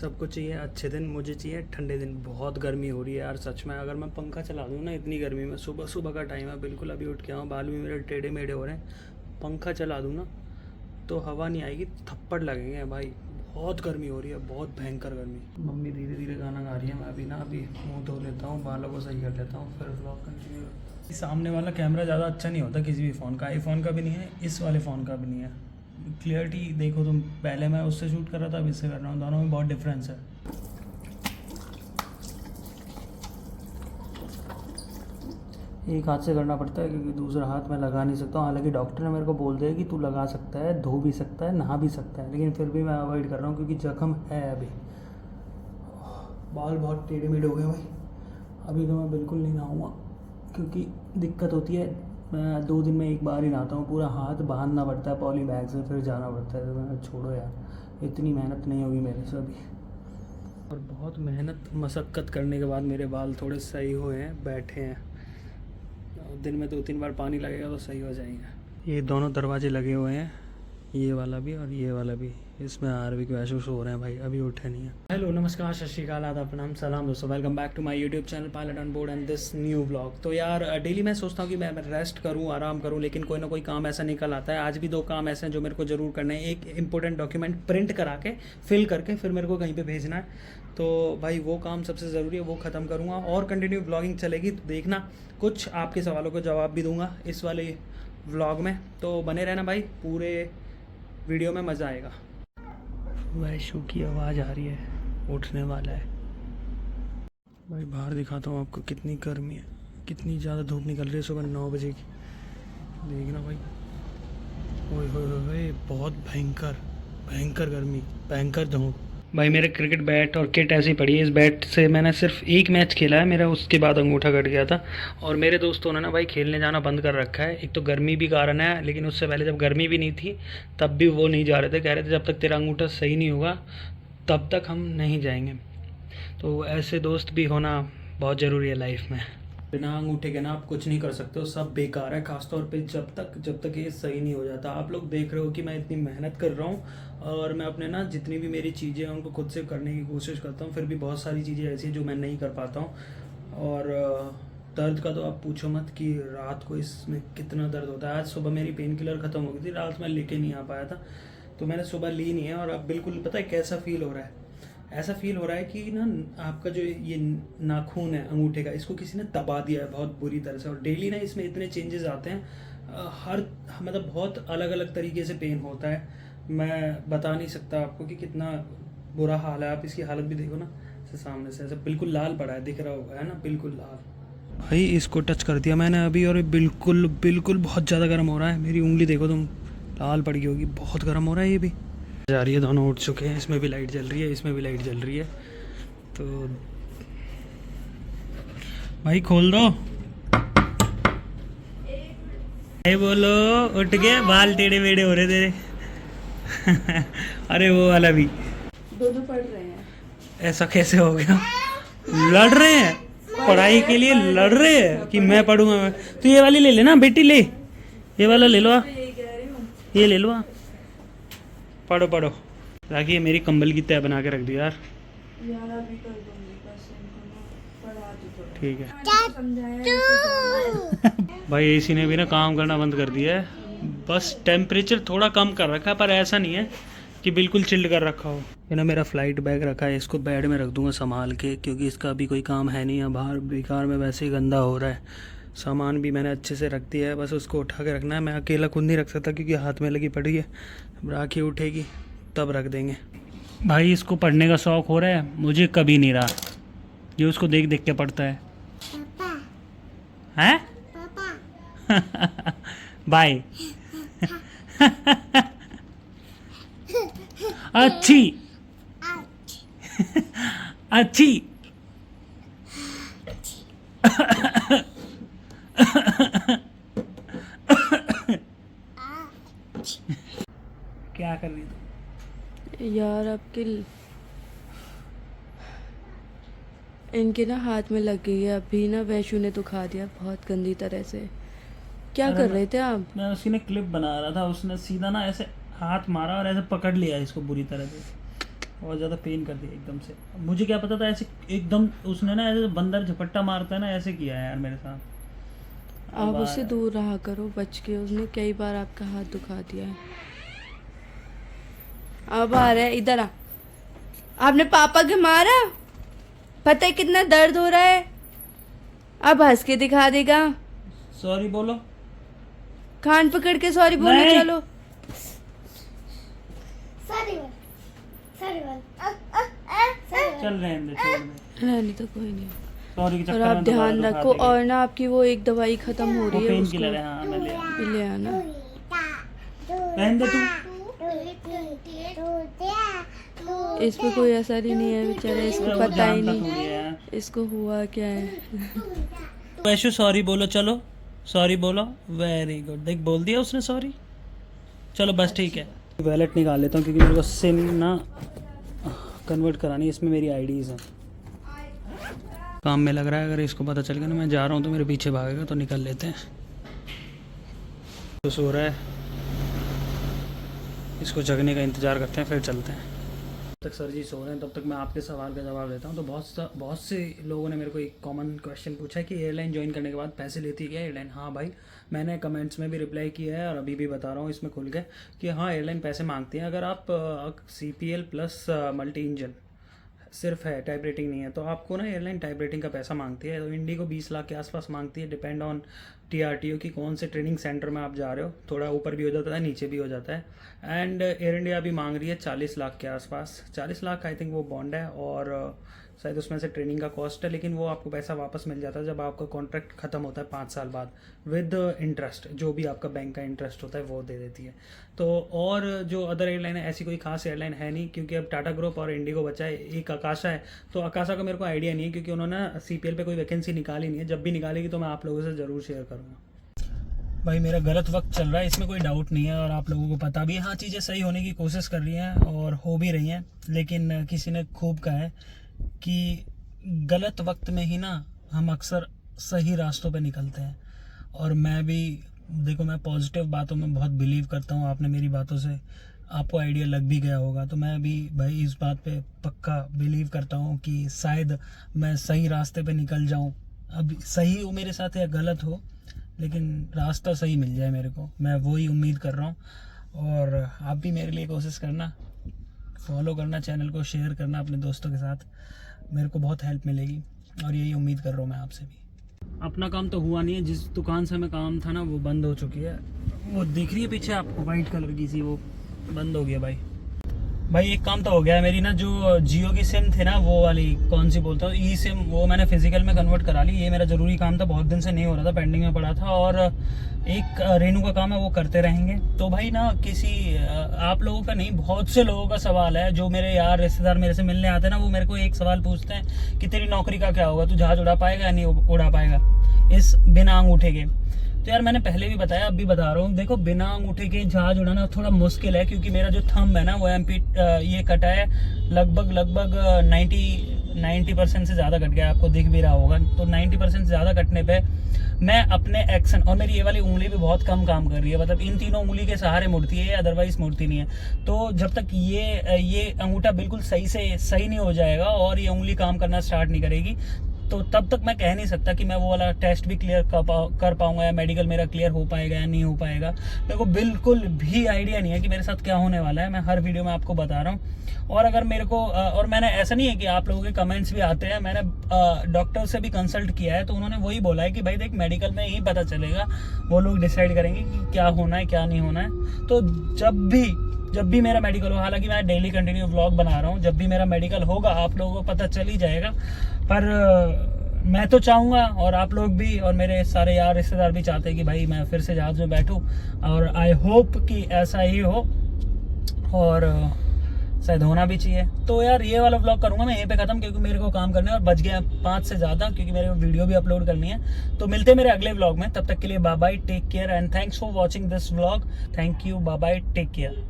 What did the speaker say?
सबको चाहिए अच्छे दिन, मुझे चाहिए ठंडे दिन। बहुत गर्मी हो रही है यार सच में। अगर मैं पंखा चला दूँ ना इतनी गर्मी में, सुबह सुबह का टाइम है, बिल्कुल अभी उठ के आऊँ, बाल भी मेरे टेढ़े मेढ़े हो रहे हैं, पंखा चला दूँ ना तो हवा नहीं आएगी, थप्पड़ लगेंगे भाई। बहुत गर्मी हो रही है, बहुत भयंकर गर्मी। मम्मी धीरे धीरे गाना गा रही है, मैं अभी ना अभी मुंह धो लेता हूँ, बालों को सही कर लेता हूँ, फिर व्लॉग कंटिन्यू। सामने वाला कैमरा ज़्यादा अच्छा नहीं होता किसी भी फ़ोन का, आईफोन का भी नहीं है, इस वाले फ़ोन का भी नहीं है। क्लियरिटी देखो तुम, पहले मैं उससे शूट कर रहा था, अब इससे कर रहा हूँ, दोनों में बहुत डिफरेंस है। एक हाथ से करना पड़ता है क्योंकि दूसरा हाथ मैं लगा नहीं सकता हूँ। हालांकि डॉक्टर ने मेरे को बोल दिया कि तू लगा सकता है, धो भी सकता है, नहा भी सकता है, लेकिन फिर भी मैं अवॉइड कर रहा हूँ क्योंकि जख्म है अभी। बाल बहुत टेढ़े मेढ़े हो गए भाई। अभी तो मैं बिल्कुल नहीं नहाऊँगा क्योंकि दिक्कत होती है। मैं 2 दिन में एक बार ही नहाता हूँ, पूरा हाथ बांधना पड़ता है पॉली बैग से, फिर जाना पड़ता है। तो मैं छोड़ो यार, इतनी मेहनत नहीं होगी मेरे से अभी। और बहुत मेहनत मशक्क़त करने के बाद मेरे बाल थोड़े सही हुए हैं, बैठे हैं। दिन में 2-3 बार पानी लगेगा तो सही हो जाएंगे। ये दोनों दरवाजे लगे हुए हैं, ये वाला भी और ये वाला भी। इसमें आरवी के वैसे सो रहे हैं भाई, अभी उठे नहीं है। हेलो नमस्कार सत श्रीकाल आदाब प्रणाम सलाम दोस्तों, welcome back to my YouTube channel pilot on board and this new blog. तो यार डेली मैं सोचता हूँ कि मैं रेस्ट करूँ, आराम करूँ, लेकिन कोई ना कोई काम ऐसा निकल आता है। आज भी 2 काम ऐसे हैं जो मेरे को ज़रूर करने हैं। एक इंपॉर्टेंट डॉक्यूमेंट प्रिंट करा के फिल करके फिर मेरे को कहीं पर भेजना है, तो भाई वो काम सबसे ज़रूरी है, वो ख़त्म करूँगा और कंटिन्यू ब्लॉगिंग चलेगी। तो देखना, कुछ आपके सवालों को जवाब भी दूंगा इस वाले व्लॉग में, तो बने रहना भाई, पूरे वीडियो में मज़ा आएगा। वैशु की आवाज़ आ रही है, उठने वाला है भाई। बाहर दिखाता हूँ आपको कितनी गर्मी है, कितनी ज़्यादा धूप निकल रही है सुबह 9 बजे की। देखना भाई, ओए होए, बहुत भयंकर भयंकर गर्मी, भयंकर धूप भाई। मेरे क्रिकेट बैट और किट ऐसी पड़ी है, इस बैट से मैंने सिर्फ एक मैच खेला है मेरा, उसके बाद अंगूठा कट गया था। और मेरे दोस्तों ने ना भाई खेलने जाना बंद कर रखा है। एक तो गर्मी भी कारण है, लेकिन उससे पहले जब गर्मी भी नहीं थी तब भी वो नहीं जा रहे थे, कह रहे थे जब तक तेरा अंगूठा सही नहीं होगा तब तक हम नहीं जाएंगे। तो ऐसे दोस्त भी होना बहुत ज़रूरी है लाइफ में। बिना अंगूठे के ना आप कुछ नहीं कर सकते हो, सब बेकार है, खासतौर पे जब तक ये सही नहीं हो जाता। आप लोग देख रहे हो कि मैं इतनी मेहनत कर रहा हूँ और मैं अपने ना जितनी भी मेरी चीज़ें हैं उनको खुद से करने की कोशिश करता हूँ, फिर भी बहुत सारी चीज़ें ऐसी हैं जो मैं नहीं कर पाता हूँ। और दर्द का तो आप पूछो मत कि रात को इसमें कितना दर्द होता है। आज सुबह मेरी पेन किलर ख़त्म हो गई थी, रात में लेके नहीं आ पाया था, तो मैंने सुबह ली नहीं है। और अब बिल्कुल पता है कैसा फील हो रहा है, ऐसा फील हो रहा है कि ना आपका जो ये नाखून है अंगूठे का, इसको किसी ने दबा दिया है बहुत बुरी तरह से। और डेली ना इसमें इतने चेंजेस आते हैं, हर मतलब बहुत अलग अलग तरीके से पेन होता है। मैं बता नहीं सकता आपको कि कितना बुरा हाल है। आप इसकी हालत भी देखो ना, ऐसे सामने से ऐसे बिल्कुल लाल पड़ा है, दिख रहा होगा है ना, बिल्कुल लाल। भाई इसको टच कर दिया मैंने अभी और बिल्कुल बिल्कुल बहुत ज़्यादा गर्म हो रहा है। मेरी उंगली देखो तुम, लाल पड़ गई होगी, बहुत गर्म हो रहा है ये भी। जा रही है, दोनों उठ चुके हैं, इसमें भी लाइट जल रही है, इसमें भी लाइट जल रही है। तो भाई खोल दो, अरे बोलो, उठ गए, बाल टेढ़े मेढ़े हो रहे तेरे। अरे वो वाला भी, दोनों पढ़ रहे हैं। ऐसा कैसे हो गया? लड़ रहे हैं पढ़ाई के लिए, लड़ रहे हैं कि मैं पढ़ूंगा। तो ये वाली ले लेना बेटी, ले ये वाला ले लो, ये ले लो, पढ़ो पढ़ो। राखी मेरी कंबल की तय बना के रख दी यार। अभी कर दूंगी, बस इनको ना पढ़ा दो थोड़ा। ठीक है समझाया भाई, एसी ने भी ना काम करना बंद कर दिया है, बस टेम्परेचर थोड़ा कम कर रखा है, पर ऐसा नहीं है कि बिल्कुल चिल्ड कर रखा हो। ये ना मेरा फ़्लाइट बैग रखा है, इसको बेड में रख दूंगा संभाल के, क्योंकि इसका अभी कोई काम है नहीं है, बाहर बेकार में वैसे ही गंदा हो रहा है। सामान भी मैंने अच्छे से रख दिया है, बस उसको उठा के रखना है। मैं अकेला खुद नहीं रख सकता क्योंकि हाथ में लगी पड़ी है, राखी उठेगी तब रख देंगे। भाई इसको पढ़ने का शौक़ हो रहा है, मुझे कभी नहीं रहा। ये उसको देख देख के पढ़ता है। हैं? बाय। अच्छी अच्छी। क्या कर रही तू यार? आपके इनके ना हाथ में लग गई है अभी ना, वैशु ने तो खा दिया बहुत गंदी तरह से। क्या कर रहे थे आप? मैं उसी ने क्लिप बना रहा था, उसने सीधा ना ऐसे हाथ मारा और ऐसे पकड़ लिया इसको बुरी तरह से। बहुत ज़्यादा पेन कर दिया एकदम से। मुझे क्या पता था ऐसे एकदम उसने ना ऐसे बंदर झपट्टा मारता है ना, ऐसे किया है यार मेरे साथ। आप उससे दूर रहा करो बच के, उसने कई बार आपका हाथ दुखा दिया है। अब आ रहा है, इधर आ। आपने पापा के मारा, पता है कितना दर्द हो रहा है। अब हंस के दिखा देगा। सॉरी बोलो। कान पकड़ के सॉरी बोलो। नहीं। चलो चल रहने दे, छोड़ दे। रहने तो कोई नहीं। सॉरी के और चक्कर आप में दोबारा ध्यान दुखा रखो। देगी। और ना आपकी वो एक दवाई खत्म हो वो रही है, पेन उसको किलर है, हाँ मैं ले आऊँ। ले आना। रहने दे तू। इसमें कोई असर ही नहीं है बेचारा, इसको वो पता ही जानता नहीं थोड़ी है यार। इसको हुआ क्या है। वैशु सॉरी बोलो, चलो सॉरी बोलो। वेरी गुड, देख बोल दिया उसने सॉरी। चलो बस ठीक है। वैलेट निकाल लेता हूँ क्योंकि मेरे को सिम ना कन्वर्ट करानी है, इसमें मेरी आईडीज़ हैं। काम में लग रहा है, अगर इसको पता चल गया ना मैं जा रहा हूँ तो मेरे पीछे भागेगा, तो निकल लेते हैं। तो सो रहा है, इसको जगने का इंतज़ार करते हैं फिर चलते हैं। तब तक सर जी सो रहे हैं, तब तक मैं आपके सवाल का जवाब देता हूँ। तो बहुत से लोगों ने मेरे को एक कॉमन क्वेश्चन पूछा है कि एयरलाइन ज्वाइन करने के बाद पैसे लेती है क्या एयरलाइन। हाँ भाई, मैंने कमेंट्स में भी रिप्लाई किया है और अभी भी बता रहा हूँ इसमें खुल के कि हाँ एयरलाइन पैसे मांगती हैं। अगर आप CPL प्लस मल्टी इंजन सिर्फ है, टाइप रेटिंग नहीं है, तो आपको ना एयरलाइन टाइप रेटिंग का पैसा मांगती है। तो इंडिगो 20 लाख के आसपास मांगती है, डिपेंड ऑन TRTO की कौन से ट्रेनिंग सेंटर में आप जा रहे हो। थोड़ा ऊपर भी हो जाता है, नीचे भी हो जाता है। एंड एयर इंडिया भी मांग रही है 40 लाख के आसपास। 40 लाख आई थिंक वो बॉन्ड है, और शायद उसमें से ट्रेनिंग का कॉस्ट है, लेकिन वो आपको पैसा वापस मिल जाता है जब आपका कॉन्ट्रैक्ट ख़त्म होता है 5 साल बाद, विद इंटरेस्ट। जो भी आपका बैंक का इंटरेस्ट होता है वो दे देती है। तो और जो अदर एयरलाइन है, ऐसी कोई खास एयरलाइन है नहीं, क्योंकि अब टाटा ग्रुप और इंडिगो बचा है, एक आकाशा है। तो आकाशा का मेरे को आइडिया नहीं है, क्योंकि उन्होंने CPL पे कोई वैकेंसी निकाली नहीं है। जब भी निकालेगी तो मैं आप लोगों से ज़रूर शेयर करूँगा। भाई मेरा गलत वक्त चल रहा है, इसमें कोई डाउट नहीं है, और आप लोगों को पता भी है। हाँ, चीज़ें सही होने की कोशिश कर रही हैं और हो भी रही हैं, लेकिन किसी ने खूब कहा है कि गलत वक्त में ही ना हम अक्सर सही रास्तों पे निकलते हैं। और मैं भी देखो, मैं पॉजिटिव बातों में बहुत बिलीव करता हूँ। आपने मेरी बातों से आपको आइडिया लग भी गया होगा, तो मैं भी भाई इस बात पे पक्का बिलीव करता हूँ कि शायद मैं सही रास्ते पे निकल जाऊँ। अब सही हो मेरे साथ या गलत हो, लेकिन रास्ता सही मिल जाए मेरे को, मैं वही उम्मीद कर रहा हूँ। और आप भी मेरे लिए कोशिश करना, फॉलो करना चैनल को, शेयर करना अपने दोस्तों के साथ, मेरे को बहुत हेल्प मिलेगी, और यही उम्मीद कर रहा हूँ मैं आपसे भी। अपना काम तो हुआ नहीं है, जिस दुकान से हमें काम था ना वो बंद हो चुकी है। वो दिख रही है पीछे आपको वाइट कलर की सी, वो बंद हो गया भाई एक काम तो हो गया है। मेरी ना जो जियो की सिम थी ना, वो वाली कौन सी बोलते हो, ई सिम, वो मैंने फिजिकल में कन्वर्ट करा ली। ये मेरा ज़रूरी काम था, बहुत दिन से नहीं हो रहा था, पेंडिंग में पड़ा था। और एक रेनू का काम है, वो करते रहेंगे। तो भाई ना किसी आप लोगों का नहीं, बहुत से लोगों का सवाल है। जो मेरे यार रिश्तेदार मेरे से मिलने आते हैं ना, वो मेरे को एक सवाल पूछते हैं कि तेरी नौकरी का क्या होगा, तू जहाज़ उड़ा पाएगा या नहीं उड़ा पाएगा इस बिना अंगूठे के। तो यार मैंने पहले भी बताया, अब भी बता रहा हूँ, देखो बिना अंगूठे के जहाज उड़ाना थोड़ा मुश्किल है, क्योंकि मेरा जो थंब है ना वो ये कटा है लगभग 90% से ज़्यादा कट गया, आपको दिख भी रहा होगा। तो 90% से ज़्यादा कटने पे मैं अपने एक्शन, और मेरी ये वाली उंगली भी बहुत कम काम कर रही है, मतलब इन तीनों उंगली के सहारे मुड़ती है, अदरवाइज मुड़ती नहीं है। तो जब तक ये अंगूठा बिल्कुल सही नहीं हो जाएगा और ये उंगली काम करना स्टार्ट नहीं करेगी, तो तब तक मैं कह नहीं सकता कि मैं वो वाला टेस्ट भी क्लियर कर पाऊंगा, या मेडिकल मेरा क्लियर हो पाएगा या नहीं हो पाएगा। मेरे को बिल्कुल भी आइडिया नहीं है कि मेरे साथ क्या होने वाला है। मैं हर वीडियो में आपको बता रहा हूँ। और अगर मेरे को और मैंने, ऐसा नहीं है कि आप लोगों के कमेंट्स भी आते हैं, मैंने डॉक्टर से भी कंसल्ट किया है, तो उन्होंने वही बोला है कि भाई देख, मेडिकल में ही पता चलेगा, वो लोग डिसाइड करेंगे कि क्या होना है क्या नहीं होना है। तो जब भी मेरा मेडिकल हो, हालांकि मैं डेली कंटिन्यू व्लॉग बना रहा हूँ, जब भी मेरा मेडिकल होगा आप लोगों को पता चल ही जाएगा। पर मैं तो चाहूँगा, और आप लोग भी, और मेरे सारे यार रिश्तेदार भी चाहते हैं कि भाई मैं फिर से जहाज़ में बैठूँ, और आई होप कि ऐसा ही हो, और शायद होना भी चाहिए। तो यार ये वाला व्लॉग करूँगा मैं यहीं पे ख़त्म, क्योंकि मेरे को काम करने और बच गया 5 से ज़्यादा, क्योंकि मेरे को वीडियो भी अपलोड करनी है। तो मिलते हैं मेरे अगले व्लॉग में, तब तक के लिए bye bye, take care and thanks for watching this vlog. Thank you, bye bye, take care.